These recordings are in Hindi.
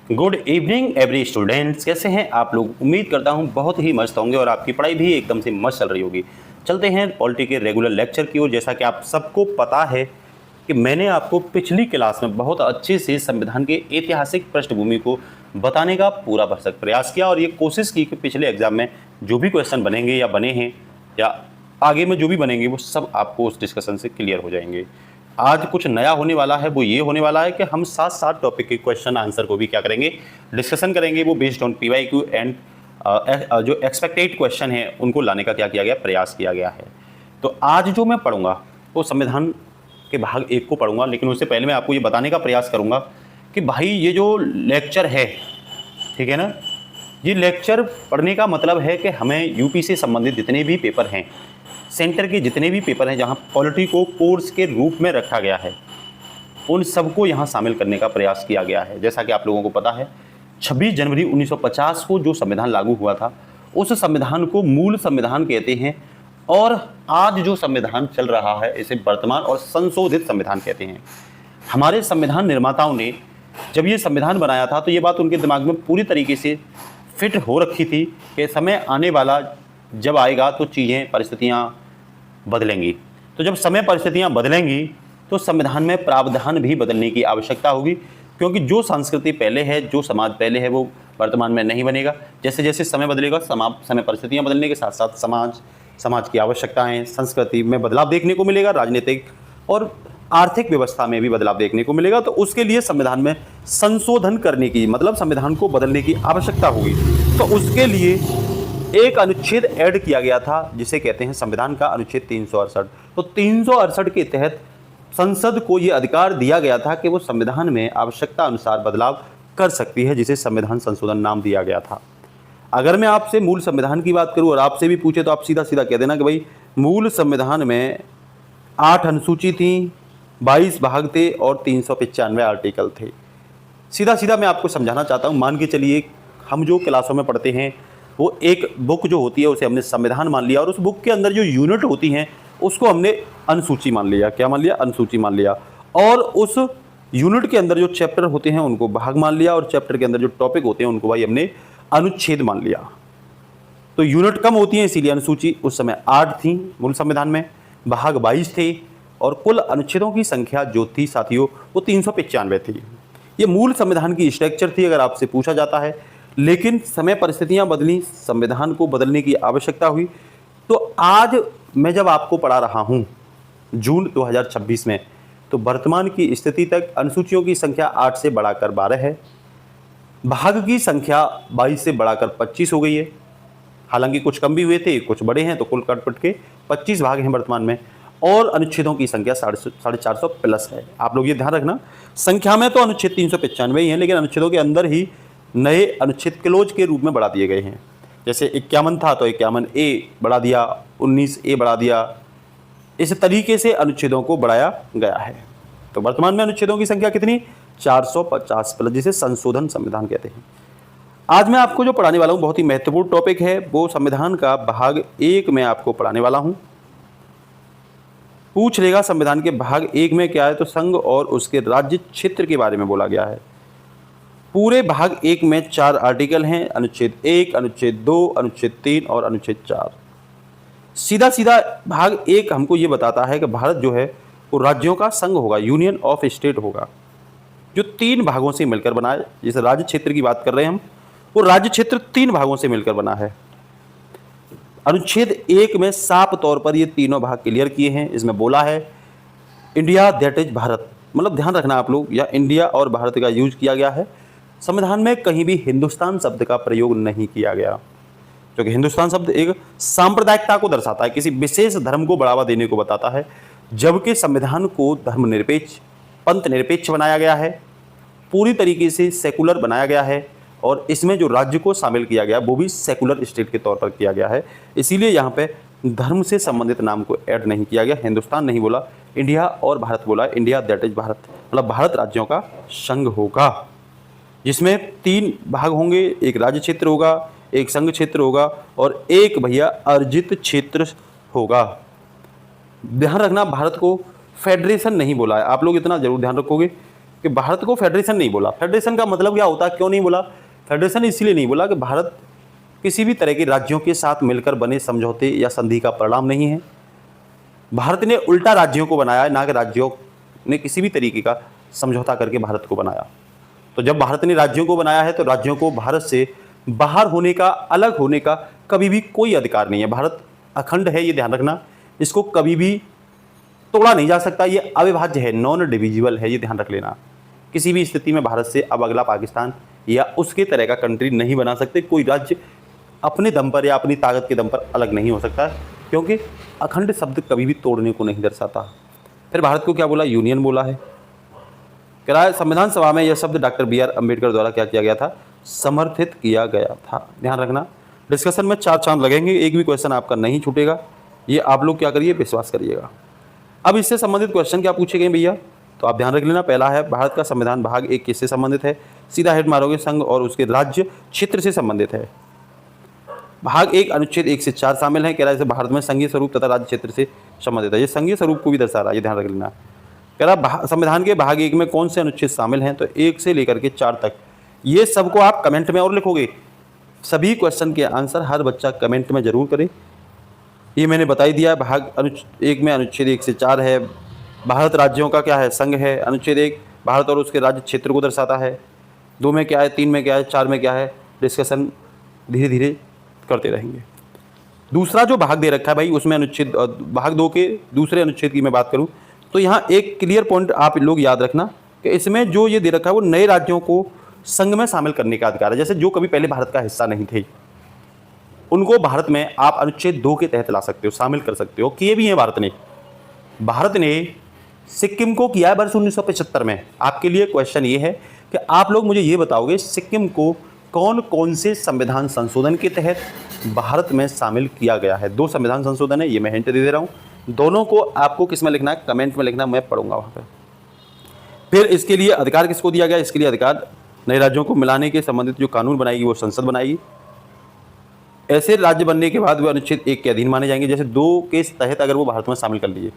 गुड इवनिंग एवरी स्टूडेंट्स, कैसे हैं आप लोग। उम्मीद करता हूं बहुत ही मस्त होंगे और आपकी पढ़ाई भी एकदम से मस्त चल रही होगी। चलते हैं पॉलिटी के रेगुलर लेक्चर की ओर। जैसा कि आप सबको पता है कि मैंने आपको पिछली क्लास में बहुत अच्छे से संविधान के ऐतिहासिक पृष्ठभूमि को बताने का पूरा भरसक प्रयास किया और ये कोशिश की कि पिछले एग्जाम में जो भी क्वेश्चन बनेंगे या बने हैं या आगे में जो भी बनेंगे वो सब आपको उस डिस्कशन से क्लियर हो जाएंगे। आज कुछ नया होने वाला है, वो ये होने वाला है कि हम साथ साथ टॉपिक के क्वेश्चन आंसर को भी क्या करेंगे, डिस्कशन करेंगे। वो बेस्ड ऑन PYQ एंड जो एक्सपेक्टेड क्वेश्चन है उनको लाने का क्या किया गया, प्रयास किया गया है। तो आज जो मैं पढ़ूंगा वो संविधान के भाग 1 को पढ़ूंगा, लेकिन उससे पहले मैं आपको ये बताने का प्रयास करूंगा कि भाई ये जो लेक्चर है, ठीक है ना, ये लेक्चर पढ़ने का मतलब है कि हमें यूपी से संबंधित जितने भी पेपर हैं, सेंटर के जितने भी पेपर हैं जहां पॉलिटी को कोर्स के रूप में रखा गया है, उन सबको यहां शामिल करने का प्रयास किया गया है। जैसा कि आप लोगों को पता है 26 जनवरी 1950 को जो संविधान लागू हुआ था उस संविधान को मूल संविधान कहते हैं और आज जो संविधान चल रहा है इसे वर्तमान और संशोधित संविधान कहते हैं। हमारे संविधान निर्माताओं ने जब ये संविधान बनाया था तो ये बात उनके दिमाग में पूरी तरीके से फिट हो रखी थी कि समय आने वाला जब आएगा तो चीज़ें परिस्थितियाँ बदलेंगी। तो जब समय परिस्थितियाँ बदलेंगी तो संविधान में प्रावधान भी बदलने की आवश्यकता होगी, क्योंकि जो संस्कृति पहले है, जो समाज पहले है, वो वर्तमान में नहीं बनेगा। जैसे जैसे समय बदलेगा, समय परिस्थितियाँ बदलने के साथ साथ समाज की आवश्यकताएँ, संस्कृति में बदलाव देखने को मिलेगा, राजनीतिक और आर्थिक व्यवस्था में भी बदलाव देखने को मिलेगा। तो उसके लिए संविधान में संशोधन करने की, मतलब संविधान को बदलने की आवश्यकता होगी। तो उसके लिए एक अनुच्छेद ऐड किया गया था जिसे कहते हैं संविधान का अनुच्छेद 368। तो 368 के तहत संसद को यह अधिकार दिया गया था कि वो संविधान में आवश्यकता अनुसार बदलाव कर सकती है, जिसे संविधान संशोधन नाम दिया गया था। अगर मैं आपसे मूल संविधान की बात करूं और आपसे भी पूछे तो आप सीधा सीधा कह देना कि भाई मूल संविधान में 8 अनुसूची थी, 22 भाग थे और 395 आर्टिकल थे। सीधा सीधा मैं आपको समझाना चाहता हूँ। मान के चलिए हम जो क्लासों में पढ़ते हैं वो एक बुक जो होती है उसे हमने संविधान मान लिया और उस बुक के अंदर जो यूनिट होती हैं उसको हमने अनुसूची मान लिया। क्या मान लिया? अनुसूची मान लिया। और उस यूनिट के अंदर जो चैप्टर होते हैं उनको भाग मान लिया और चैप्टर के अंदर जो टॉपिक होते हैं उनको भाई हमने अनुच्छेद मान लिया। तो यूनिट कम होती है इसीलिए अनुसूची उस समय 8 थी मूल संविधान में, भाग 22 थे और कुल अनुच्छेदों की संख्या जो थी साथियों वो 395 थी। ये मूल संविधान की स्ट्रक्चर थी अगर आपसे पूछा जाता है। लेकिन समय परिस्थितियां बदली, संविधान को बदलने की आवश्यकता हुई। तो आज मैं जब आपको पढ़ा रहा हूं जून 2026 में, तो वर्तमान की स्थिति तक अनुसूचियों की संख्या 8 से बढ़ाकर 12 है, भाग की संख्या 22 से बढ़ाकर 25 हो गई है। हालांकि कुछ कम भी हुए थे, कुछ बड़े हैं, तो कुल कट के 25 भाग हैं वर्तमान में और अनुच्छेदों की संख्या 450 प्लस है। आप लोग ये ध्यान रखना, संख्या में तो अनुच्छेद 395 ही है, लेकिन अनुच्छेदों के अंदर ही नए अनुच्छेद क्लोज के रूप में बढ़ा दिए गए हैं। जैसे 51 था तो 51A बढ़ा दिया, 19A बढ़ा दिया। इस तरीके से अनुच्छेदों को बढ़ाया गया है। तो वर्तमान में अनुच्छेदों की संख्या कितनी? 450 प्लस, जिसे संशोधन संविधान कहते हैं। आज मैं आपको जो पढ़ाने वाला हूँ बहुत ही महत्वपूर्ण टॉपिक है, वो संविधान का भाग 1 में आपको पढ़ाने वाला हूँ। पूछ लेगा संविधान के भाग 1 में क्या है, तो संघ और उसके राज्य क्षेत्र के बारे में बोला गया है। पूरे भाग 1 में 4 आर्टिकल हैं, अनुच्छेद 1, अनुच्छेद 2, अनुच्छेद 3 और अनुच्छेद 4। सीधा सीधा भाग 1 हमको ये बताता है कि भारत जो है वो राज्यों का संघ होगा, यूनियन ऑफ स्टेट होगा, जो 3 भागों से मिलकर बना है। जैसे राज्य क्षेत्र की बात कर रहे हैं हम, वो राज्य क्षेत्र 3 भागों से मिलकर बना है। अनुच्छेद 1 में साफ तौर पर ये तीनों भाग क्लियर किए हैं। इसमें बोला है इंडिया दैट इज भारत, मतलब ध्यान रखना आप लोग, या इंडिया और भारत का यूज किया गया है। संविधान में कहीं भी हिंदुस्तान शब्द का प्रयोग नहीं किया गया, क्योंकि हिंदुस्तान शब्द एक सांप्रदायिकता को दर्शाता है, किसी विशेष धर्म को बढ़ावा देने को बताता है, जबकि संविधान को धर्मनिरपेक्ष, पंथ निरपेक्ष बनाया गया है, पूरी तरीके से सेकुलर बनाया गया है और इसमें जो राज्य को शामिल किया गया वो भी सेकुलर स्टेट के तौर पर किया गया है। इसीलिए यहाँ पे धर्म से संबंधित नाम को ऐड नहीं किया गया, हिंदुस्तान नहीं बोला, इंडिया और भारत बोला, इंडिया दैट इज भारत, मतलब भारत राज्यों का संघ होगा, जिसमें 3 भाग होंगे, एक राज्य क्षेत्र होगा, एक संघ क्षेत्र होगा और एक भैया अर्जित क्षेत्र होगा। ध्यान रखना, भारत को फेडरेशन नहीं बोला है, आप लोग इतना जरूर ध्यान रखोगे कि भारत को फेडरेशन नहीं बोला। फेडरेशन का मतलब क्या होता है, क्यों नहीं बोला? फेडरेशन इसलिए नहीं बोला कि भारत किसी भी तरह के राज्यों के साथ मिलकर बने समझौते या संधि का परिणाम नहीं है। भारत ने उल्टा राज्यों को बनाया है, ना कि राज्यों ने किसी भी तरीके का समझौता करके भारत को बनाया। तो जब भारत ने राज्यों को बनाया है तो राज्यों को भारत से बाहर होने का, अलग होने का कभी भी कोई अधिकार नहीं है। भारत अखंड है, ये ध्यान रखना, इसको कभी भी तोड़ा नहीं जा सकता, ये अविभाज्य है, नॉन डिविजिबल है, ये ध्यान रख लेना। किसी भी स्थिति में भारत से अब अगला पाकिस्तान या उसके तरह का कंट्री नहीं बना सकते। कोई राज्य अपने दम पर या अपनी ताकत के दम पर अलग नहीं हो सकता, क्योंकि अखंड शब्द कभी भी तोड़ने को नहीं दर्शाता। फिर भारत को क्या बोला? यूनियन बोला है। कह रहा है संविधान सभा में यह शब्द डॉक्टर BR अम्बेडकर द्वारा क्या किया गया था? समर्थित किया गया था। ध्यान रखना, डिस्कशन में 4 चांद लगेंगे, एक भी क्वेश्चन आपका नहीं छूटेगा, ये आप लोग क्या करिए, विश्वास करिएगा। अब इससे संबंधित क्वेश्चन क्या पूछे गए भैया, तो आप ध्यान रख लेना। पहला है भारत का संविधान भाग 1 किससे संबंधित है? सीधा हेड मारोगे, संघ और उसके राज्य क्षेत्र से संबंधित है। भाग 1 अनुच्छेद 1 से 4 शामिल है। कह रहा है भारत में संघीय स्वरूप तथा राज्य क्षेत्र से संबंधित है। ये संघीय स्वरूप को भी दर्शा रहा है, ये ध्यान रख लेना। कह रहा संविधान के भाग 1 में कौन से अनुच्छेद शामिल हैं? तो 1 से लेकर के 4 तक। ये सबको आप कमेंट में और लिखोगे। सभी क्वेश्चन के आंसर हर बच्चा कमेंट में जरूर करे। ये मैंने बता ही दिया है। भाग 1 में अनुच्छेद 1 से 4 है। भारत राज्यों का क्या है? संघ है। अनुच्छेद 1 भारत और उसके राज्य क्षेत्र को दर्शाता है। 2 में क्या है? 3 में क्या है? 4 में क्या है? डिस्कशन धीरे धीरे करते रहेंगे। दूसरा जो भाग दे रखा है भाई, उसमें अनुच्छेद भाग 2 के दूसरे अनुच्छेद की मैं बात करूं तो यहाँ एक क्लियर पॉइंट आप लोग याद रखना कि इसमें जो ये दे रखा है वो नए राज्यों को संघ में शामिल करने का अधिकार है। जैसे जो कभी पहले भारत का हिस्सा नहीं थे, उनको भारत में आप अनुच्छेद 2 के तहत ला सकते हो, शामिल कर सकते हो। किए भी हैं भारत ने सिक्किम को किया है वर्ष 1975 में। आपके लिए क्वेश्चन ये है कि आप लोग मुझे ये बताओगे सिक्किम को कौन कौन से संविधान संशोधन के तहत भारत में शामिल किया गया है? 2 संविधान संशोधन है, ये मैं हिंट दे रहा हूँ। दोनों को आपको किस में लिखना है? कमेंट में लिखना, मैं पढ़ूंगा वहाँ पर। फिर इसके लिए अधिकार किसको दिया गया? इसके लिए अधिकार नए राज्यों को मिलाने के संबंधित जो कानून बनाएगी वो संसद बनाएगी। ऐसे राज्य बनने के बाद वो अनुच्छेद 1 के अधीन माने जाएंगे। जैसे 2 के तहत अगर वो भारत में शामिल कर लिए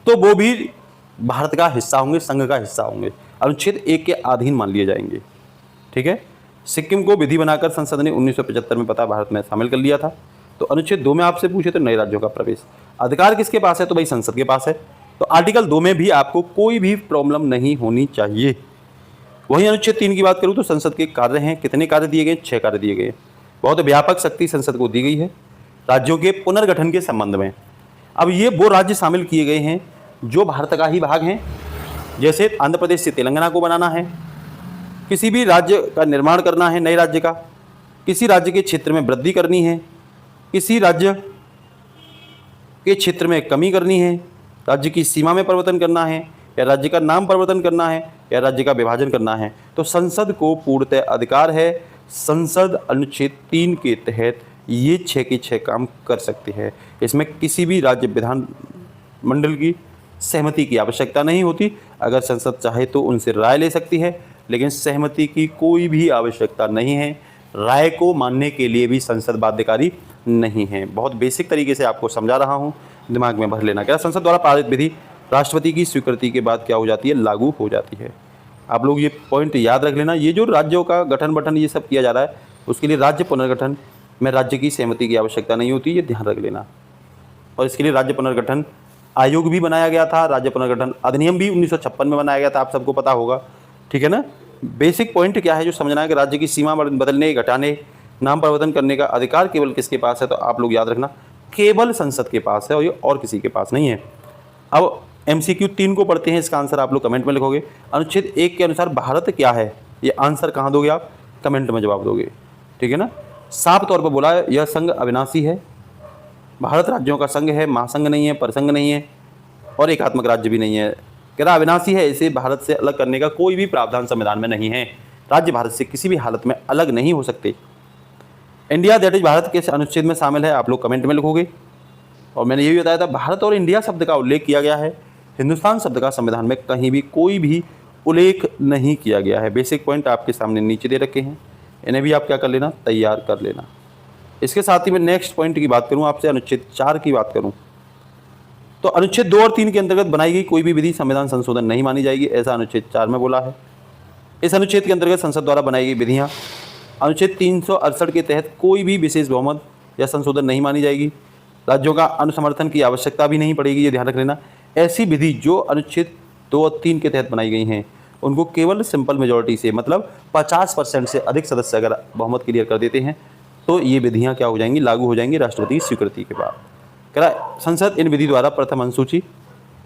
तो वो भी भारत का हिस्सा होंगे, संघ का हिस्सा होंगे, अनुच्छेद 1 के अधीन मान लिए जाएंगे। ठीक है। सिक्किम को विधि बनाकर संसद ने 1975 में पता भारत में शामिल कर लिया था। तो अनुच्छेद 2 में आपसे पूछे तो नए राज्यों का प्रवेश अधिकार किसके पास है? तो भाई संसद के पास है। तो आर्टिकल 2 में भी आपको कोई भी प्रॉब्लम नहीं होनी चाहिए। वहीं अनुच्छेद 3 की बात करूं तो संसद के कार्य हैं। कितने कार्य दिए गए? 6 कार्य दिए गए। बहुत व्यापक शक्ति संसद को दी गई है राज्यों के पुनर्गठन के संबंध में। अब ये वो राज्य शामिल किए गए हैं जो भारत का ही भाग हैं। जैसे आंध्र प्रदेश से तेलंगाना को बनाना है, किसी भी राज्य का निर्माण करना है, नए राज्य का, किसी राज्य के क्षेत्र में वृद्धि करनी है, किसी राज्य के क्षेत्र में कमी करनी है, राज्य की सीमा में परिवर्तन करना है, या राज्य का नाम परिवर्तन करना है, या राज्य का विभाजन करना है, तो संसद को पूर्णतः अधिकार है। संसद अनुच्छेद 3 के तहत ये 6 के 6 काम कर सकती है। इसमें किसी भी राज्य विधान मंडल की सहमति की आवश्यकता नहीं होती। अगर संसद चाहे तो उनसे राय ले सकती है, लेकिन सहमति की कोई भी आवश्यकता नहीं है। राय को मानने के लिए भी संसद बाध्यकारी नहीं है। बहुत बेसिक तरीके से आपको समझा रहा हूँ, दिमाग में भर लेना। क्या संसद द्वारा पारित विधि राष्ट्रपति की स्वीकृति के बाद क्या हो जाती है? लागू हो जाती है। आप लोग ये पॉइंट याद रख लेना। ये जो राज्यों का गठन बठन ये सब किया जा रहा है, उसके लिए राज्य पुनर्गठन में राज्य की सहमति की आवश्यकता नहीं होती, ये ध्यान रख लेना। और इसके लिए राज्य पुनर्गठन आयोग भी बनाया गया था। राज्य पुनर्गठन अधिनियम भी 1956 में बनाया गया था, आप सबको पता होगा। ठीक है ना। बेसिक पॉइंट क्या है जो समझना है कि राज्य की सीमा बदलने, घटाने, नाम परिवर्तन करने का अधिकार केवल किसके पास है? तो आप लोग याद रखना केवल संसद के पास है, और ये और किसी के पास नहीं है। अब MCQ 3 को पढ़ते हैं, इसका आंसर आप लोग कमेंट में लिखोगे। अनुच्छेद 1 के अनुसार भारत क्या है? ये आंसर कहाँ दोगे आप? कमेंट में जवाब दोगे। ठीक है ना। साफ तौर पर बोला है यह संघ अविनाशी है। भारत राज्यों का संघ है, महासंघ नहीं है, परसंघ नहीं है, और एकात्मक राज्य भी नहीं है। कह रहा अविनाशी है, इसे भारत से अलग करने का कोई भी प्रावधान संविधान में नहीं है। राज्य भारत से किसी भी हालत में अलग नहीं हो सकते। इंडिया दैट इज भारत के अनुच्छेद में शामिल है, आप लोग कमेंट में लिखोगे। और मैंने ये भी बताया था भारत और इंडिया शब्द का उल्लेख किया गया है, हिंदुस्तान शब्द का संविधान में कहीं भी कोई भी उल्लेख नहीं किया गया है। बेसिक पॉइंट आपके सामने नीचे दे रखे हैं, इन्हें भी आप क्या कर लेना? तैयार कर लेना। इसके साथ ही मैं नेक्स्ट पॉइंट की बात करूं आपसे, अनुच्छेद 4 की बात करूं तो अनुच्छेद 2 और 3 के अंतर्गत बनाई गई कोई भी विधि संविधान संशोधन नहीं मानी जाएगी, ऐसा अनुच्छेद 4 में बोला है। इस अनुच्छेद के अंतर्गत संसद द्वारा बनाई गई विधियाँ अनुच्छेद 368 के तहत कोई भी विशेष बहुमत या संशोधन नहीं मानी जाएगी। राज्यों का अनुसमर्थन की आवश्यकता भी नहीं पड़ेगी, ये ध्यान रख लेना। ऐसी विधि जो अनुच्छेद 2 और 3 के तहत बनाई गई हैं उनको केवल सिंपल मेजॉरिटी से, मतलब 50% से अधिक सदस्य अगर बहुमत क्लियर कर देते हैं तो ये विधियाँ क्या हो जाएंगी, लागू हो जाएंगी राष्ट्रपति की स्वीकृति के बाद। कह रहा संसद इन विधि द्वारा प्रथम अनुसूची,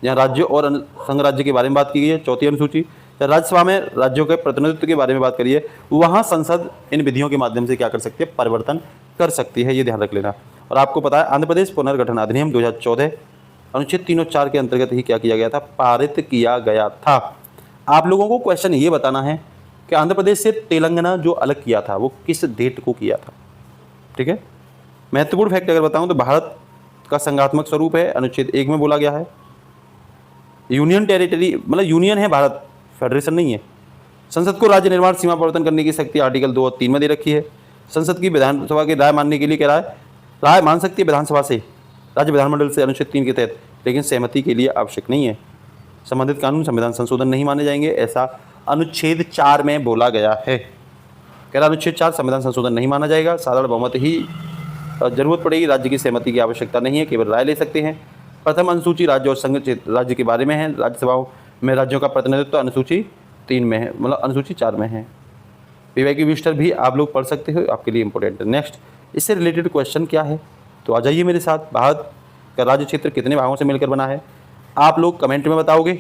यहाँ राज्य और संघ राज्य के बारे में बात की गई है, चौथी अनुसूची, राज्यसभा में राज्यों के प्रतिनिधित्व के बारे में बात करिए, वहाँ संसद इन विधियों के माध्यम से क्या कर सकती है, परिवर्तन कर सकती है, ये ध्यान रख लेना। और आपको पता है आंध्र प्रदेश पुनर्गठन अधिनियम 2014 अनुच्छेद 3 और 4 के अंतर्गत ही क्या किया गया था, पारित किया गया था। आप लोगों को क्वेश्चन ये बताना है कि आंध्र प्रदेश से तेलंगाना जो अलग किया था वो किस डेट को किया था, ठीक है। महत्वपूर्ण फैक्ट अगर बताऊं तो भारत का संघात्मक स्वरूप है, अनुच्छेद 1 में बोला गया है। यूनियन टेरिटरी मतलब यूनियन है भारत, फेडरेशन नहीं है। संसद को राज्य निर्माण सीमा परिवर्तन करने की शक्ति आर्टिकल 2 और 3 में दे रखी है। संसद की विधानसभा की राय मानने के लिए कह रहा है, राय मान सकती है विधानसभा से, राज्य विधानमंडल से अनुच्छेद 3 के तहत, लेकिन सहमति के लिए आवश्यक नहीं है। संबंधित कानून संविधान संशोधन नहीं माने जाएंगे, ऐसा अनुच्छेद 4 में बोला गया है। कह रहा अनुच्छेद 4 संविधान संशोधन नहीं माना जाएगा, साधारण बहुमत ही जरूरत पड़ेगी, राज्य की सहमति की आवश्यकता नहीं है, केवल राय ले सकते हैं। प्रथम अनुसूची राज्य और संघ राज्य के बारे में है, राज्यसभाओं में राज्यों का प्रतिनिधित्व अनुसूची 3 में है, मतलब अनुसूची 4 में है। पीवाईक्यू विजिटर भी आप लोग पढ़ सकते हो, आपके लिए इंपॉर्टेंट है। नेक्स्ट, इससे रिलेटेड क्वेश्चन क्या है, तो आ जाइए मेरे साथ। भारत का राज्य क्षेत्र कितने भागों से मिलकर बना है, आप लोग कमेंट में बताओगे।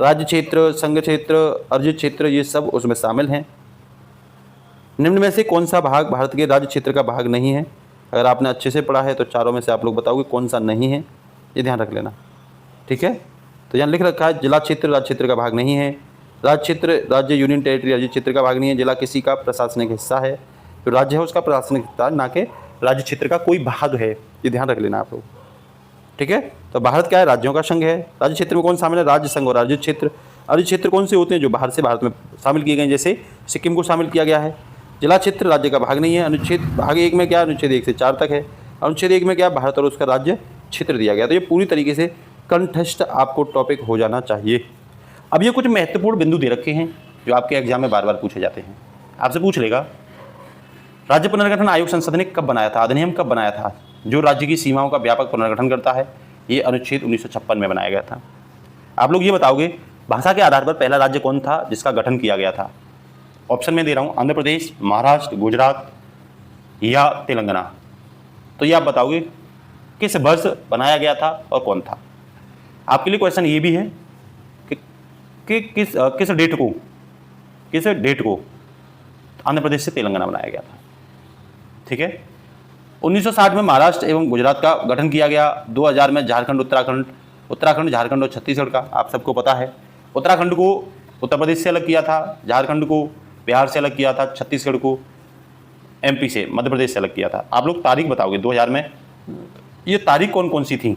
राज्य क्षेत्र, संघ क्षेत्र, अर्जित क्षेत्र, ये सब उसमें शामिल हैं। निम्न में से कौन सा भाग भारत के राज्य क्षेत्र का भाग नहीं है? अगर आपने अच्छे से पढ़ा है तो चारों में से आप लोग बताओगे कौन सा नहीं है, ये ध्यान रख लेना, ठीक है। तो यहाँ लिख रखा है जिला क्षेत्र राज्य क्षेत्र का भाग नहीं है, राज्य क्षेत्र राज्य यूनियन टेरिटरी राज्य क्षेत्र का भाग नहीं है, जिला किसी का प्रशासनिक हिस्सा है, तो राज्य है उसका प्रशासनिक हिस्सा, ना कि राज्य क्षेत्र का कोई भाग है, ये ध्यान रख लेना आप लोग, ठीक है। तो भारत क्या है, राज्यों का संघ है। राज्य क्षेत्र में कौन शामिल है, राज्य संघ और राज्य क्षेत्र। राज्य क्षेत्र कौन से होते हैं, जो बाहर से भारत में शामिल किए गए, जैसे सिक्किम को शामिल किया गया है। जिला क्षेत्र राज्य का भाग नहीं है। अनुच्छेद भाग 1 में क्या, अनुच्छेद 1 से 4 तक है। अनुच्छेद 1 में क्या, भारत और उसका राज्य क्षेत्र दिया गया। तो ये पूरी तरीके से कंठस्थ आपको टॉपिक हो जाना चाहिए। अब ये कुछ महत्वपूर्ण बिंदु दे रखे हैं जो आपके एग्जाम में बार बार पूछे जाते हैं। आपसे पूछ लेगा राज्य पुनर्गठन आयोग संसद ने कब बनाया था, अधिनियम कब बनाया था, जो राज्य की सीमाओं का व्यापक पुनर्गठन करता है, ये अनुच्छेद 1956 में बनाया गया था। आप लोग ये बताओगे भाषा के आधार पर पहला राज्य कौन था जिसका गठन किया गया था। ऑप्शन में दे रहा हूँ, आंध्र प्रदेश, महाराष्ट्र, गुजरात या तेलंगाना। तो ये आप बताओगे किस वर्ष बनाया गया था और कौन था। आपके लिए क्वेश्चन ये भी है कि किस डेट को आंध्र प्रदेश से तेलंगाना बनाया गया था, ठीक है। 1960 में महाराष्ट्र एवं गुजरात का गठन किया गया। 2000 में झारखंड, उत्तराखंड, झारखंड और छत्तीसगढ़ का आप सबको पता है। उत्तराखंड को उत्तर प्रदेश से अलग किया था, झारखंड को बिहार से अलग किया था, छत्तीसगढ़ को एमपी से, मध्य प्रदेश से अलग किया था। आप लोग तारीख बताओगे 2000 में, ये तारीख कौन कौन सी थी,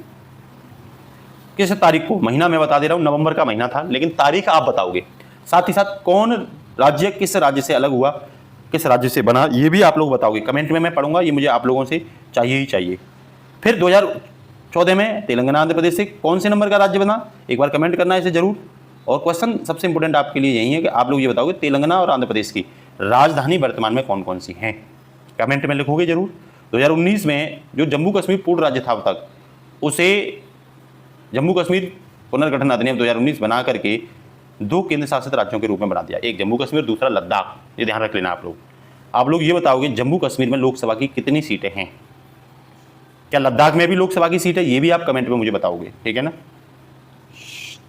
किस तारीख को, महीना मैं बता दे रहा हूँ, नवंबर का महीना था, लेकिन तारीख आप बताओगे। साथ ही साथ कौन राज्य किस राज्य से अलग हुआ, किस राज्य से बना, ये भी आप लोग बताओगे। कमेंट में मैं पढ़ूंगा, ये मुझे आप लोगों से चाहिए ही चाहिए। फिर 2014 में तेलंगाना आंध्र प्रदेश से कौन से नंबर का राज्य बना, एक बार कमेंट करना है इसे जरूर। और क्वेश्चन सबसे इंपॉर्टेंट आपके लिए यही है कि आप लोग ये बताओगे तेलंगाना और आंध्र प्रदेश की राजधानी वर्तमान में कौन कौन सी हैं, कमेंट में लिखोगे जरूर। 2019 में जो जम्मू कश्मीर पूर्ण राज्य था अब तक, उसे जम्मू कश्मीर पुनर्गठन अधिनियम 2019 बना करके 2 केंद्र शासित राज्यों के रूप में बना दिया, एक जम्मू कश्मीर, दूसरा लद्दाख। ये ध्यान रख लेना आप लोग ये बताओगे जम्मू कश्मीर में लोकसभा की कितनी सीटें हैं, क्या लद्दाख में भी लोकसभा की सीट है, ये भी आप कमेंट में मुझे बताओगे, ठीक है ना।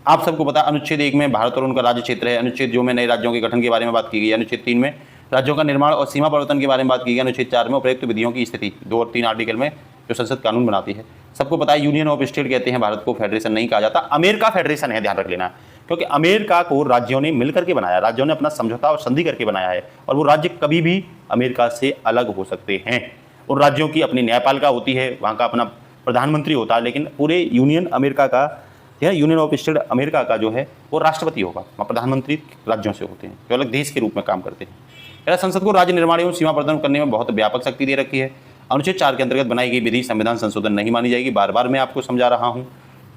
आप सबको पता, अनुच्छेद 1 में भारत और उनका राज्य क्षेत्र है। अनुच्छेद 2 में नए राज्यों के गठन के बारे में बात की गई। अनुच्छेद 3 में राज्यों का निर्माण और सीमा परिवर्तन के बारे में बात की गई। अनुच्छेद 4 में उपयुक्त विधियों की स्थिति, 2 और 3 आर्टिकल में जो संसद कानून बनाती है। सबको पता है यूनियन ऑफ स्टेट कहते हैं भारत को, फेडरेशन नहीं कहा जाता। अमेरिका फेडरेशन है, ध्यान रख लेना, क्योंकि अमेरिका को राज्यों ने मिलकर के बनाया, राज्यों ने अपना समझौता और संधि करके बनाया है, और वो राज्य कभी भी अमेरिका से अलग हो सकते हैं। उन राज्यों की अपनी न्यायपालिका होती है, वहाँ का अपना प्रधानमंत्री होता है, लेकिन पूरे यूनियन अमेरिका का या यूनियन ऑफ स्टेट अमेरिका का जो है वो राष्ट्रपति होगा, वहाँ प्रधानमंत्री राज्यों से होते हैं जो अलग देश के रूप में काम करते हैं। संसद को राज्य निर्माण एवं सीमा प्रदान करने में बहुत व्यापक शक्ति दे रखी है। अनुच्छेद 4 के अंतर्गत बनाई गई विधि संविधान संशोधन नहीं मानी जाएगी, बार बार मैं आपको समझा रहा हूँ,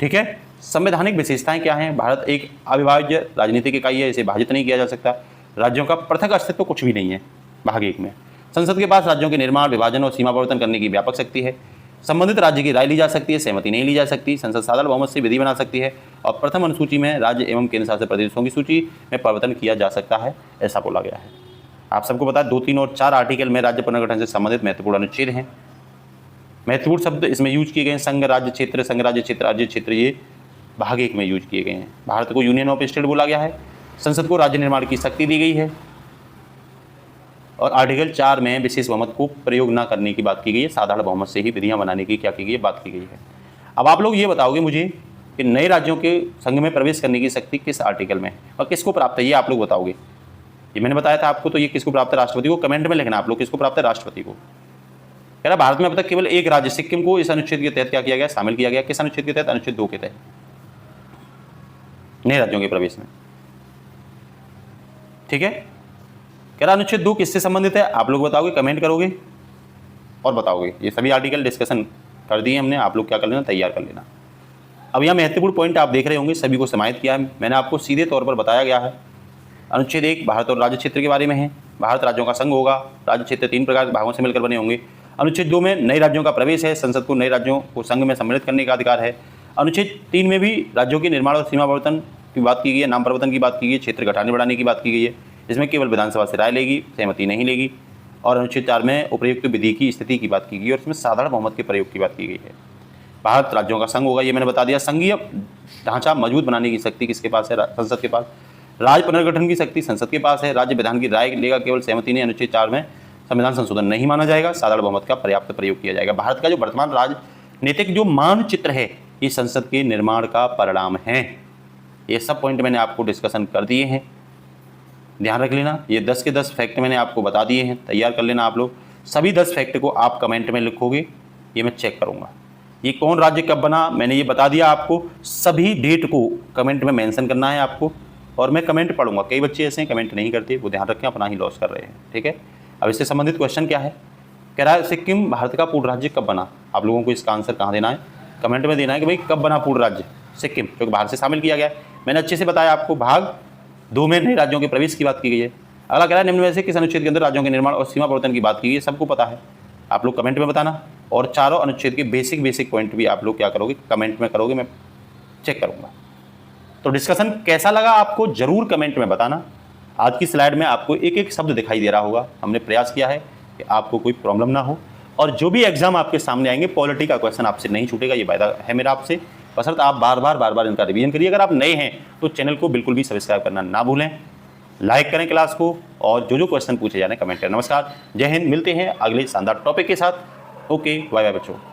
ठीक है। संवैधानिक विशेषताएं क्या हैं? भारत एक अविभाज्य राजनीतिक इकाई है, इसे विभाजित नहीं किया जा सकता। राज्यों का पृथक अस्तित्व कुछ भी नहीं है भाग 1 में। संसद के पास राज्यों के निर्माण, विभाजन और सीमा परिवर्तन करने की व्यापक शक्ति है। संबंधित राज्य की राय ली जा सकती है, सहमति नहीं ली जा सकती। संसद साधारण बहुमत से विधि बना सकती है और प्रथम अनुसूची में राज्य एवं केंद्र शासित प्रदेशों की सूची में परिवर्तन किया जा सकता है, ऐसा बोला गया है। आप सबको पता है 2, 3 और 4 आर्टिकल में राज्य पुनर्गठन से संबंधित महत्वपूर्ण अनुच्छेद हैं। महत्वपूर्ण शब्द इसमें यूज किए गए हैं संघ राज्य क्षेत्र, संघ राज्य क्षेत्र, राज्य क्षेत्र, ये भाग 1 में यूज किए गए हैं। भारत को यूनियन ऑफ स्टेट बोला गया है। संसद को राज्य निर्माण की शक्ति दी गई है और आर्टिकल 4 में विशेष बहुमत को प्रयोग न करने की बात की गई है। साधारण बहुमत से ही विधियां बनाने की क्या की गई है, बात की गई है। अब आप लोग ये बताओगे मुझे कि नए राज्यों के संघ में प्रवेश करने की शक्ति किस आर्टिकल में है और किसको प्राप्त है, ये आप लोग बताओगे। ये मैंने बताया था आपको, तो ये किसको प्राप्त है? राष्ट्रपति को। कमेंट में लिखना आप लोग किसको प्राप्त है? राष्ट्रपति को। कह रहा भारत में अब तक केवल एक राज्य सिक्किम को इस अनुच्छेद के तहत क्या किया गया, शामिल किया गया। किस अनुच्छेद के तहत? अनुच्छेद 2 के तहत, नए राज्यों के प्रवेश में। ठीक है। कह रहा अनुच्छेद 2 किससे संबंधित है? आप लोग बताओगे, कमेंट करोगे और बताओगे। ये सभी आर्टिकल डिस्कशन कर दिए हमने, आप लोग क्या कर लेना, तैयार कर लेना। अब यहाँ महत्वपूर्ण पॉइंट आप देख रहे होंगे, सभी को समाहित किया है मैंने, आपको सीधे तौर पर बताया गया है। अनुच्छेद 1 भारत और राज्य क्षेत्र के बारे में है। भारत राज्यों का संघ होगा, राज्य क्षेत्र 3 प्रकार के भागों से मिलकर बने होंगे। अनुच्छेद 2 में नए राज्यों का प्रवेश है, संसद को नए राज्यों को संघ में सम्मिलित करने का अधिकार है। अनुच्छेद 3 में भी राज्यों के निर्माण और सीमा परिवर्तन की बात की गई है, नाम परिवर्तन की बात की गई है, क्षेत्र घटाने बढ़ाने की बात की गई है। इसमें केवल विधानसभा से राय लेगी, सहमति नहीं लेगी। और अनुच्छेद 4 में उपयुक्त विधि की स्थिति की बात की गई और इसमें साधारण बहुमत के प्रयोग की बात की गई है। भारत राज्यों का संघ होगा, ये मैंने बता दिया। संघीय ढांचा मजबूत बनाने की शक्ति किसके पास है? संसद के पास। राज्य पुनर्गठन की शक्ति संसद के पास है। राज्य विधान की राय लेगा, केवल सहमति नहीं। अनुच्छेद 4 में संविधान संशोधन नहीं माना जाएगा, साधारण बहुमत का पर्याप्त प्रयोग किया जाएगा। भारत का जो वर्तमान राजनीतिक जो मानचित्र है, ये संसद के निर्माण का परिणाम है। ये सब पॉइंट मैंने आपको डिस्कशन कर दिए हैं, ध्यान रख लेना। ये 10 के 10 फैक्ट मैंने आपको बता दिए हैं, तैयार कर लेना आप लोग। सभी 10 फैक्ट को आप कमेंट में लिखोगे, ये मैं चेक करूँगा। ये कौन राज्य कब बना मैंने ये बता दिया आपको। सभी डेट को कमेंट में मेंशन करना है आपको और मैं कमेंट पढ़ूंगा। कई बच्चे ऐसे हैं कमेंट नहीं करते, वो ध्यान रखें, अपना ही लॉस कर रहे हैं। ठीक है। अब इससे संबंधित क्वेश्चन क्या है? कह रहा है सिक्किम भारत का पूर्ण राज्य कब बना? आप लोगों को इसका आंसर कहाँ देना है? कमेंट में देना है कि भाई कब बना पूर्ण राज्य सिक्किम, क्योंकि भारत से शामिल किया गया है। मैंने अच्छे से बताया आपको, भाग 2 में नए राज्यों के प्रवेश की बात की गई है। अगला कह रहा है निम्न में से किस अनुच्छेद के अंदर राज्यों के निर्माण और सीमा परिवर्तन की बात की गई है? सबको पता है, आप लोग कमेंट में बताना। और चारों अनुच्छेद के बेसिक पॉइंट भी आप लोग क्या करोगे, कमेंट में करोगे, मैं चेक करूँगा। तो डिस्कशन कैसा लगा आपको जरूर कमेंट में बताना। आज की स्लाइड में आपको एक एक शब्द दिखाई दे रहा होगा। हमने प्रयास किया है कि आपको कोई प्रॉब्लम ना हो और जो भी एग्जाम आपके सामने आएंगे पॉलिटी का क्वेश्चन आपसे नहीं छूटेगा, ये वायदा है मेरा आपसे। बशर्त आप बार बार इनका रिवीजन करिए। अगर आप नए हैं तो चैनल को बिल्कुल भी सब्सक्राइब करना ना भूलें, लाइक करें क्लास को और जो क्वेश्चन पूछे जाने कमेंट करें। नमस्कार, जय हिंद। मिलते हैं अगले शानदार टॉपिक के साथ। ओके, बाय बाय बच्चों।